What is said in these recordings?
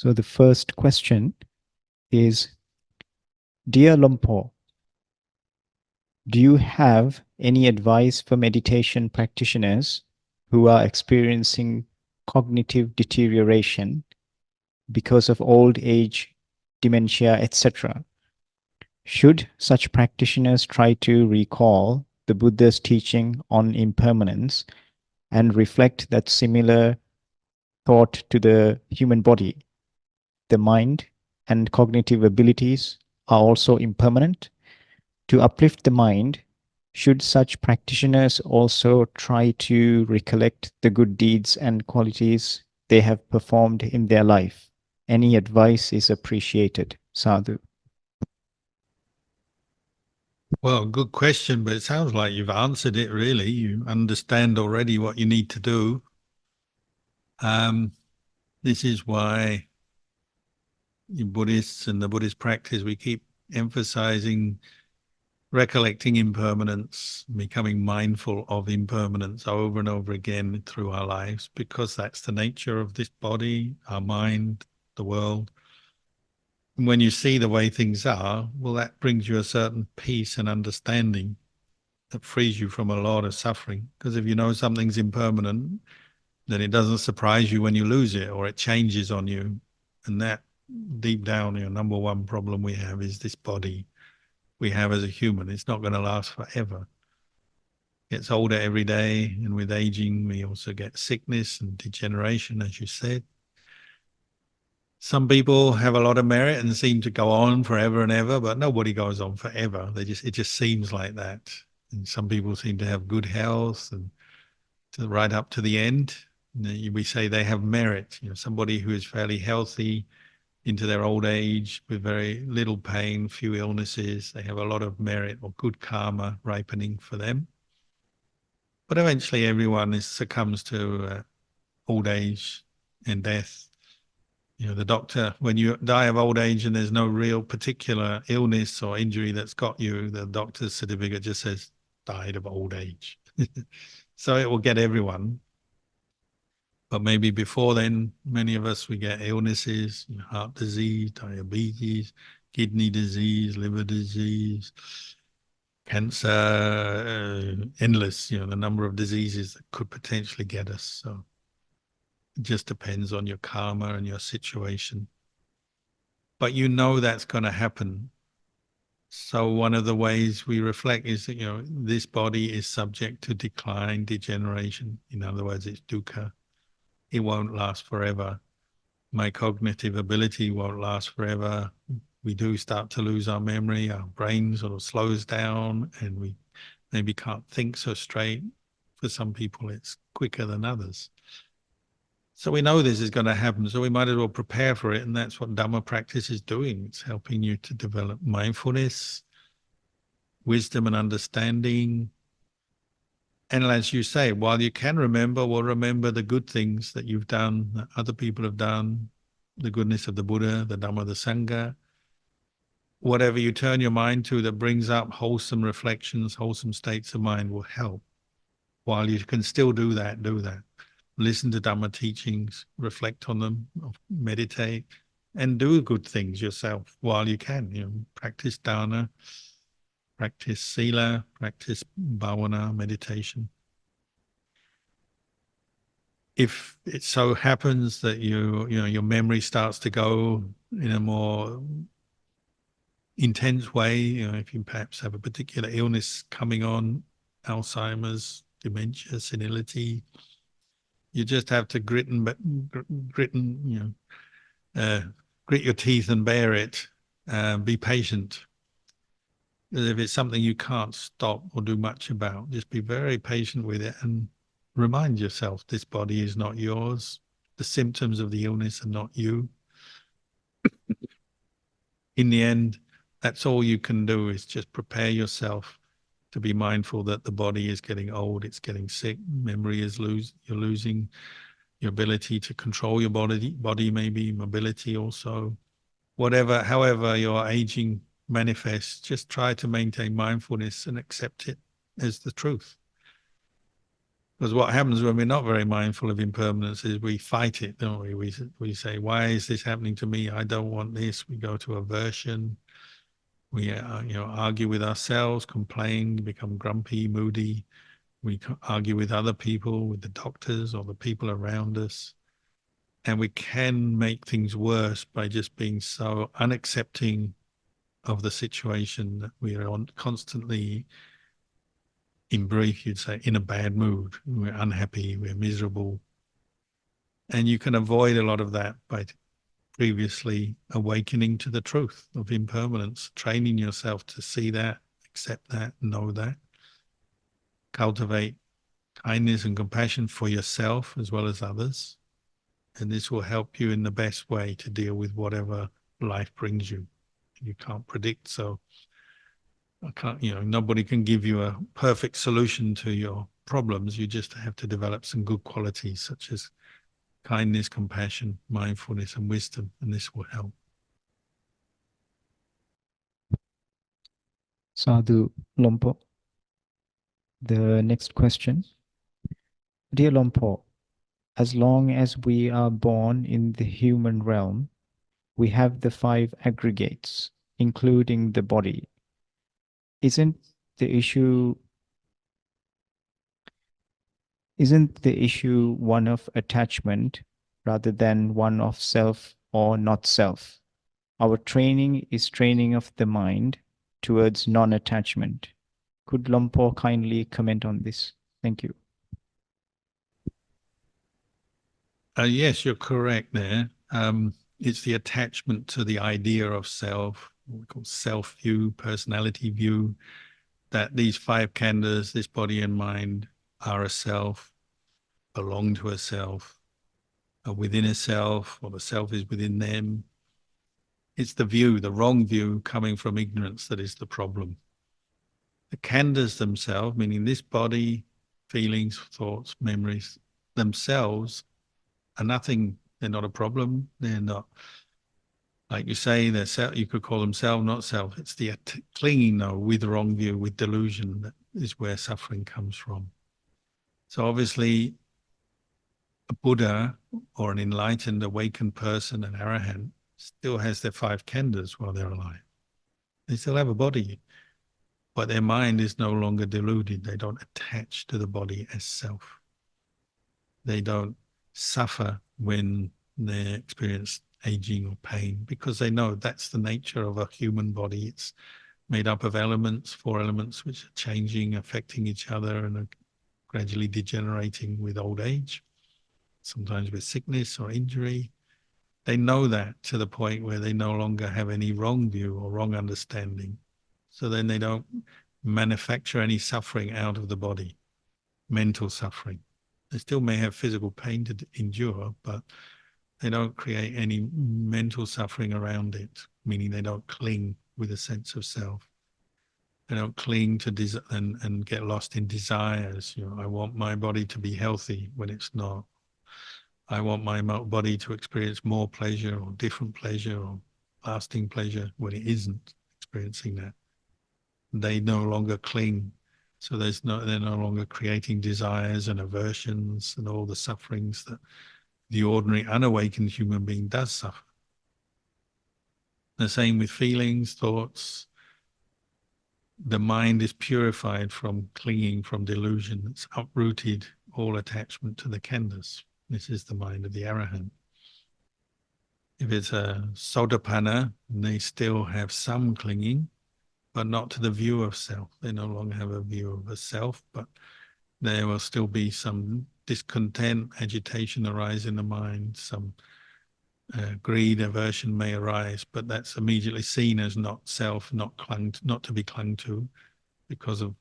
So the first question is, Dear Lumpur, do you have any advice for meditation practitioners who are experiencing cognitive deterioration because of old age, dementia, etc.? Should such practitioners try to recall the Buddha's teaching on impermanence and reflect that similar thought to the human body, the mind, and cognitive abilities are also impermanent? To uplift the mind, should such practitioners also try to recollect the good deeds and qualities they have performed in their life? Any advice is appreciated. Sadhu. Well, good question, but it sounds like you've answered it really. You understand already what you need to do. This is why in Buddhists and the Buddhist practice, we keep emphasizing recollecting impermanence, becoming mindful of impermanence over and over again through our lives, because that's the nature of this body, our mind, the world. And when you see the way things are, well, that brings you a certain peace and understanding that frees you from a lot of suffering. Because if you know something's impermanent, then it doesn't surprise you when you lose it or it changes on you. And that deep down, number one problem we have is this body we have as a human. It's not going to last forever. It gets older every day, and with aging, we also get sickness and degeneration, as you said. Some people have a lot of merit and seem to go on forever and ever, but nobody goes on forever. It just seems like that. And some people seem to have good health and right up to the end. We say they have merit. Somebody who is fairly healthy into their old age with very little pain, few illnesses, they have a lot of merit or good karma ripening for them. But eventually everyone succumbs to old age and death. The doctor, when you die of old age and there's no real particular illness or injury that's got you, the doctor's certificate just says, died of old age. So it will get everyone. But maybe before then, many of us, we get illnesses, heart disease, diabetes, kidney disease, liver disease, cancer, endless, the number of diseases that could potentially get us. So it just depends on your karma and your situation. But that's going to happen. So one of the ways we reflect is that, this body is subject to decline, degeneration. In other words, it's dukkha. It won't last forever. My cognitive ability won't last forever. We do start to lose our memory, our brain sort of slows down, and we maybe can't think so straight. For some people, it's quicker than others. So we know this is going to happen, so we might as well prepare for it, and that's what Dhamma practice is doing. It's helping you to develop mindfulness, wisdom and understanding. And as you say, while you can remember, well, remember the good things that you've done, that other people have done, the goodness of the Buddha, the Dhamma, the Sangha. Whatever you turn your mind to that brings up wholesome reflections, wholesome states of mind will help. While you can still do that, do that. Listen to Dhamma teachings, reflect on them, meditate, and do good things yourself while you can. Practice dana, practice sila, practice bhavana, meditation. If it so happens that your memory starts to go in a more intense way, if you perhaps have a particular illness coming on, Alzheimer's, dementia, senility, you just have to grit your teeth and bear it. Be patient. If it's something you can't stop or do much about, just be very patient with it and remind yourself this body is not yours. The symptoms of the illness are not you. In the end, that's all you can do is just prepare yourself to be mindful that the body is getting old, it's getting sick, memory is you're losing your ability to control your body maybe, mobility also. However your aging manifests, just try to maintain mindfulness and accept it as the truth. Because what happens when we're not very mindful of impermanence is we fight it, don't we? We say, why is this happening to me? I don't want this. We go to aversion. We argue with ourselves, complain, become grumpy, moody. We argue with other people, with the doctors or the people around us. And we can make things worse by just being so unaccepting of the situation that we are constantly, in brief, you'd say, in a bad mood. We're unhappy, we're miserable. And you can avoid a lot of that by previously awakening to the truth of impermanence, training yourself to see that, accept that, know that, cultivate kindness and compassion for yourself as well as others. And this will help you in the best way to deal with whatever life brings you. You can't predict, so nobody can give you a perfect solution to your problems. You just have to develop some good qualities such as kindness, compassion, mindfulness, and wisdom, and this will help. Sadhu Lompo. The next question. Dear Lompo, as long as we are born in the human realm, we have the five aggregates, including the body. Isn't the issue one of attachment rather than one of self or not self? Our training is training of the mind towards non-attachment. Could Lompo kindly comment on this? Thank you. Yes, you're correct there. It's the attachment to the idea of self, what we call self-view, personality view, that these five khandhas, this body and mind, are a self, belong to a self, are within a self, or the self is within them. It's the view, the wrong view coming from ignorance that is the problem. The khandhas themselves, meaning this body, feelings, thoughts, memories, themselves are nothing. They're not a problem. They're not, like you say, they're self, you could call them self, not self. It's the clinging, though, with the wrong view, with delusion, that is where suffering comes from. So obviously, a Buddha or an enlightened, awakened person, an arahant, still has their five khandhas while they're alive. They still have a body, but their mind is no longer deluded. They don't attach to the body as self. They don't suffer when they experience aging or pain because they know that's the nature of a human body. It's made up of elements, four elements, which are changing, affecting each other, and are gradually degenerating with old age, sometimes with sickness or injury. They know that to the point where they no longer have any wrong view or wrong understanding. So then they don't manufacture any suffering out of the body, mental suffering. They still may have physical pain to endure, but they don't create any mental suffering around it, meaning they don't cling with a sense of self. They don't cling to and get lost in desires. I want my body to be healthy when it's not. I want my body to experience more pleasure or different pleasure or lasting pleasure when it isn't experiencing that. They no longer cling. So they're no longer creating desires and aversions and all the sufferings that the ordinary unawakened human being does suffer. The same with feelings, thoughts. The mind is purified from clinging, from delusion. It's uprooted all attachment to the khandhas. This is the mind of the arahant. If it's a sotapanna, they still have some clinging, but not to the view of self. They no longer have a view of a self, but there will still be some discontent, agitation arise in the mind, some greed, aversion may arise, but that's immediately seen as not self, not to be clung to, because of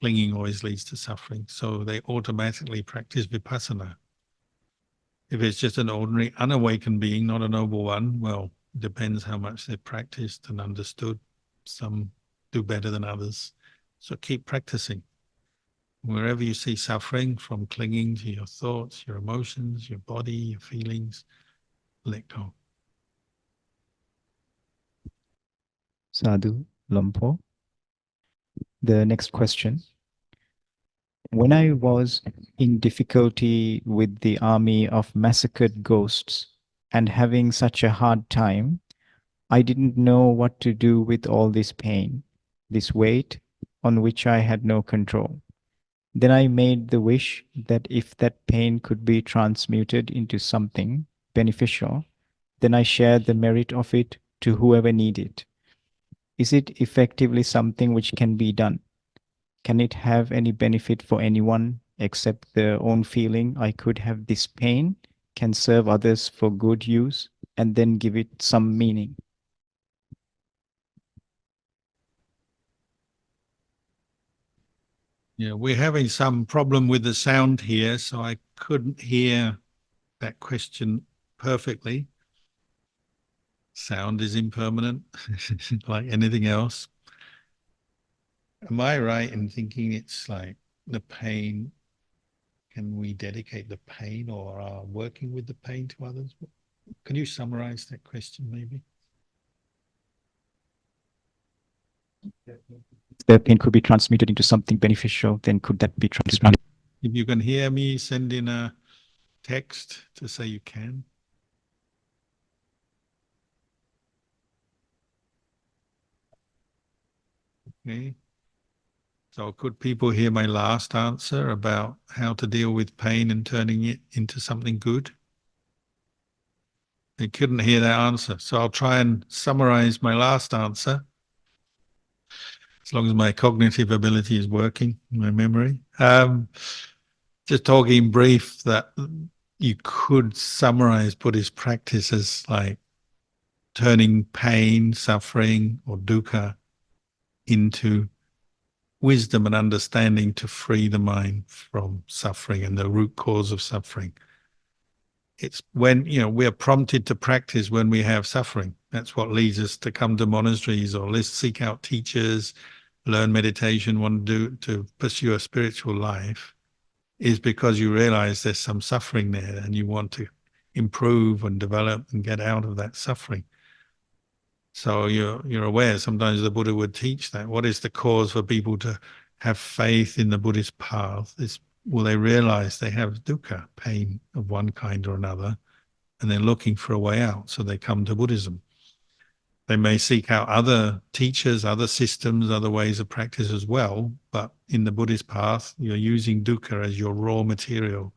clinging always leads to suffering. So they automatically practice vipassana. If it's just an ordinary unawakened being, not a noble one, well, it depends how much they've practiced and understood. Some do better than others. So keep practicing. Wherever you see suffering from clinging to your thoughts, your emotions, your body, your feelings, let go. Sadhu Lompo. The next question. When I was in difficulty with the army of massacred ghosts and having such a hard time, I didn't know what to do with all this pain, this weight on which I had no control. Then I made the wish that if that pain could be transmuted into something beneficial, then I shared the merit of it to whoever needed it. Is it effectively something which can be done? Can it have any benefit for anyone except their own feeling I could have this pain, can serve others for good use, and then give it some meaning? Yeah, we're having some problem with the sound here, so I couldn't hear that question perfectly. Sound is impermanent, like anything else. Am I right in thinking it's like the pain? Can we dedicate the pain or are working with the pain to others? Can you summarize that question, maybe? The pain could be transmuted into something beneficial, then could that be transmuted? If you can hear me, send in a text to say you can. Okay. So could people hear my last answer about how to deal with pain and turning it into something good? They couldn't hear that answer. So I'll try and summarize my last answer, as long as my cognitive ability is working, my memory. Just talking in brief that you could summarize Buddhist practice as like turning pain, suffering, or dukkha into wisdom and understanding to free the mind from suffering and the root cause of suffering. It's when, we're prompted to practice when we have suffering. That's what leads us to come to monasteries or let's seek out teachers, learn meditation, want to pursue a spiritual life, is because you realize there's some suffering there and you want to improve and develop and get out of that suffering. So you're aware sometimes the Buddha would teach that. What is the cause for people to have faith in the Buddhist path? Will they realize they have dukkha, pain of one kind or another, and they're looking for a way out, so they come to Buddhism. They may seek out other teachers, other systems, other ways of practice as well, but in the Buddhist path, you're using dukkha as your raw material.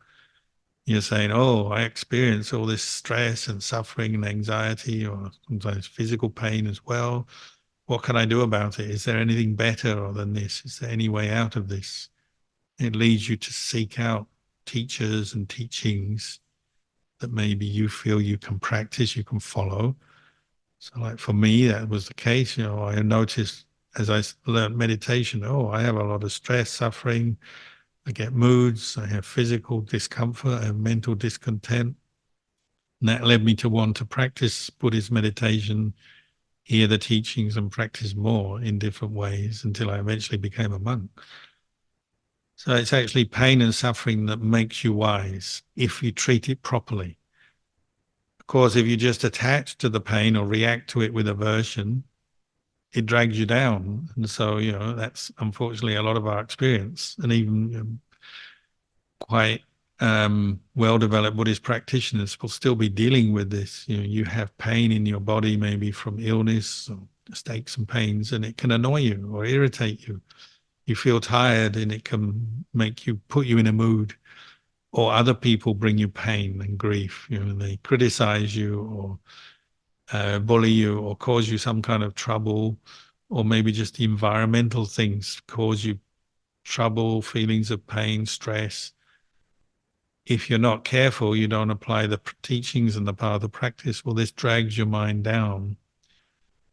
You're saying, oh, I experience all this stress and suffering and anxiety, or sometimes physical pain as well. What can I do about it? Is there anything better than this? Is there any way out of this? It leads you to seek out teachers and teachings that maybe you feel you can practice, you can follow. So like for me, that was the case. I noticed as I learned meditation, I have a lot of stress, suffering. I get moods, I have physical discomfort, I have mental discontent. And that led me to want to practice Buddhist meditation, hear the teachings and practice more in different ways until I eventually became a monk. So it's actually pain and suffering that makes you wise if you treat it properly. Of course, if you just attach to the pain or react to it with aversion, it drags you down. And so, that's unfortunately a lot of our experience. And even quite well-developed Buddhist practitioners will still be dealing with this. You have pain in your body, maybe from illness or aches and pains, and it can annoy you or irritate you. You feel tired and it can put you in a mood, or other people bring you pain and grief. They criticize you or bully you or cause you some kind of trouble, or maybe just environmental things cause you trouble, feelings of pain, stress. If you're not careful, you don't apply the teachings and the path of practice, well, this drags your mind down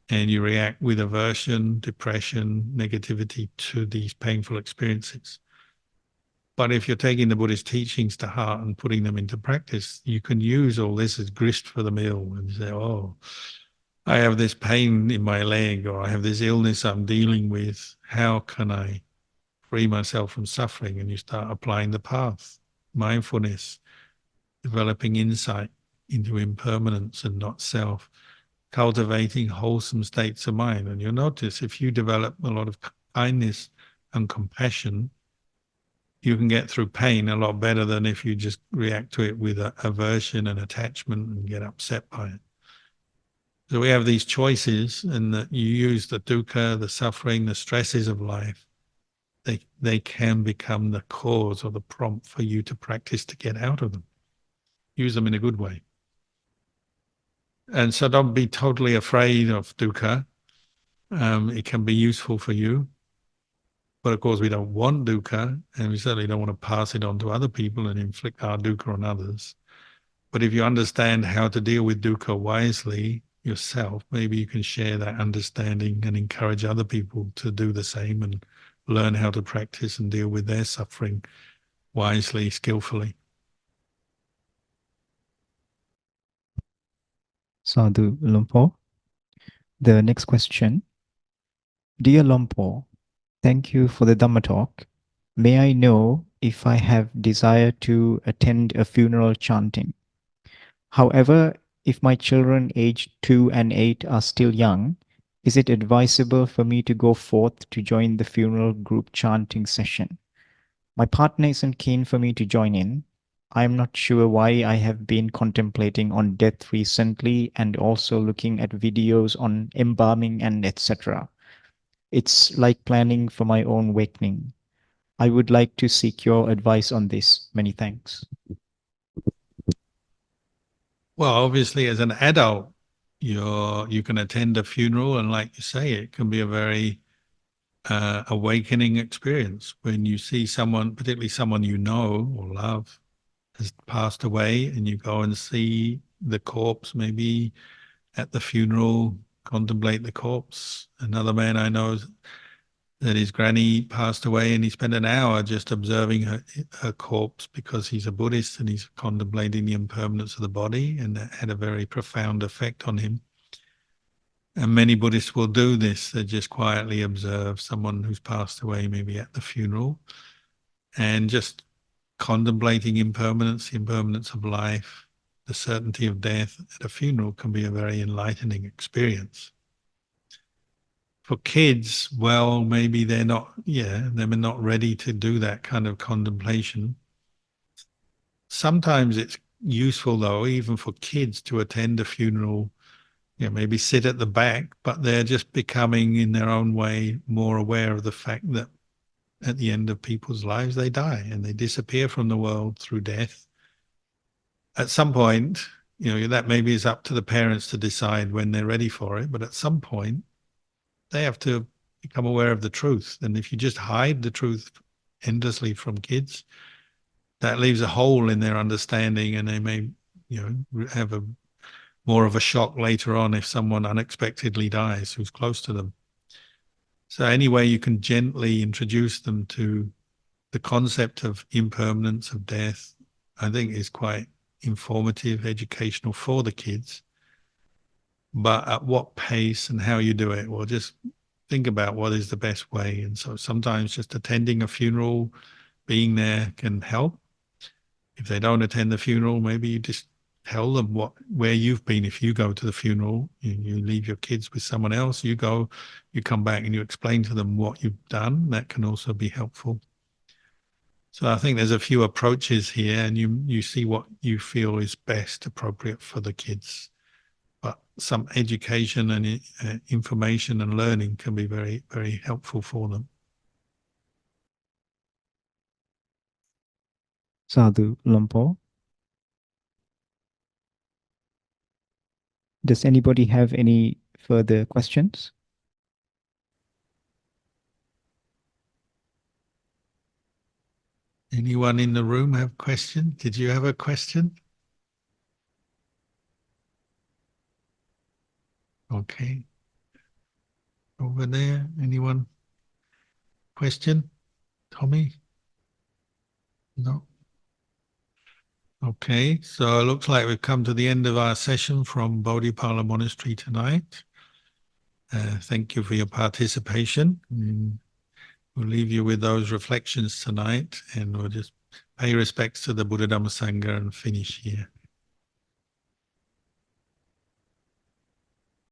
and you react with aversion, depression, negativity to these painful experiences. But if you're taking the Buddhist teachings to heart and putting them into practice, you can use all this as grist for the mill and say, oh, I have this pain in my leg, or I have this illness I'm dealing with. How can I free myself from suffering? And you start applying the path, mindfulness, developing insight into impermanence and not self, cultivating wholesome states of mind. And you'll notice if you develop a lot of kindness and compassion, you can get through pain a lot better than if you just react to it with aversion and attachment and get upset by it. So we have these choices, and that you use the dukkha, the suffering, the stresses of life. They can become the cause or the prompt for you to practice to get out of them. Use them in a good way. And so don't be totally afraid of dukkha. It can be useful for you. But of course, we don't want dukkha, and we certainly don't want to pass it on to other people and inflict our dukkha on others. But if you understand how to deal with dukkha wisely yourself, maybe you can share that understanding and encourage other people to do the same and learn how to practice and deal with their suffering wisely, skillfully. Sadhu Lumpur. The next question. Dear Lumpur, thank you for the Dhamma talk. May I know if I have desire to attend a funeral chanting? However, if my children aged 2 and 8 are still young, is it advisable for me to go forth to join the funeral group chanting session? My partner isn't keen for me to join in. I am not sure why. I have been contemplating on death recently and also looking at videos on embalming and etc. It's like planning for my own awakening. I would like to seek your advice on this. Many thanks. Well, obviously, as an adult, you can attend a funeral, and like you say, it can be a very awakening experience when you see someone, particularly someone you know or love, has passed away, and you go and see the corpse, maybe at the funeral, contemplate the corpse. Another man I know, that his granny passed away, and he spent an hour just observing her corpse because he's a Buddhist and he's contemplating the impermanence of the body, and that had a very profound effect on him. And many Buddhists will do this. They just quietly observe someone who's passed away, maybe at the funeral, and just contemplating impermanence, the impermanence of life, the certainty of death at a funeral can be a very enlightening experience. For kids, well, maybe they're not ready to do that kind of contemplation. Sometimes it's useful, though, even for kids to attend a funeral, maybe sit at the back, but they're just becoming, in their own way, more aware of the fact that at the end of people's lives, they die and they disappear from the world through death. At some point, that maybe is up to the parents to decide when they're ready for it, but at some point, they have to become aware of the truth. And if you just hide the truth endlessly from kids, that leaves a hole in their understanding, and they may, have more of a shock later on if someone unexpectedly dies who's close to them. So any way you can gently introduce them to the concept of impermanence, of death, I think is quite informative, educational for the kids. But at what pace and how you do it, well, just think about what is the best way. And so sometimes just attending a funeral, being there can help. If they don't attend the funeral, maybe you just tell them where you've been. If you go to the funeral, you leave your kids with someone else, you go, you come back and you explain to them what you've done. That can also be helpful. So I think there's a few approaches here, and you see what you feel is best appropriate for the kids. But some education and information and learning can be very, very helpful for them. Sadhu Lumpur. Does anybody have any further questions? Anyone in the room have a question? Did you have a question? Okay. Over there, anyone? Question? Tommy? No? Okay, so it looks like we've come to the end of our session from Bodhipala Monastery tonight. Thank you for your participation. We'll leave you with those reflections tonight, and we'll just pay respects to the Buddha Dhamma Sangha and finish here.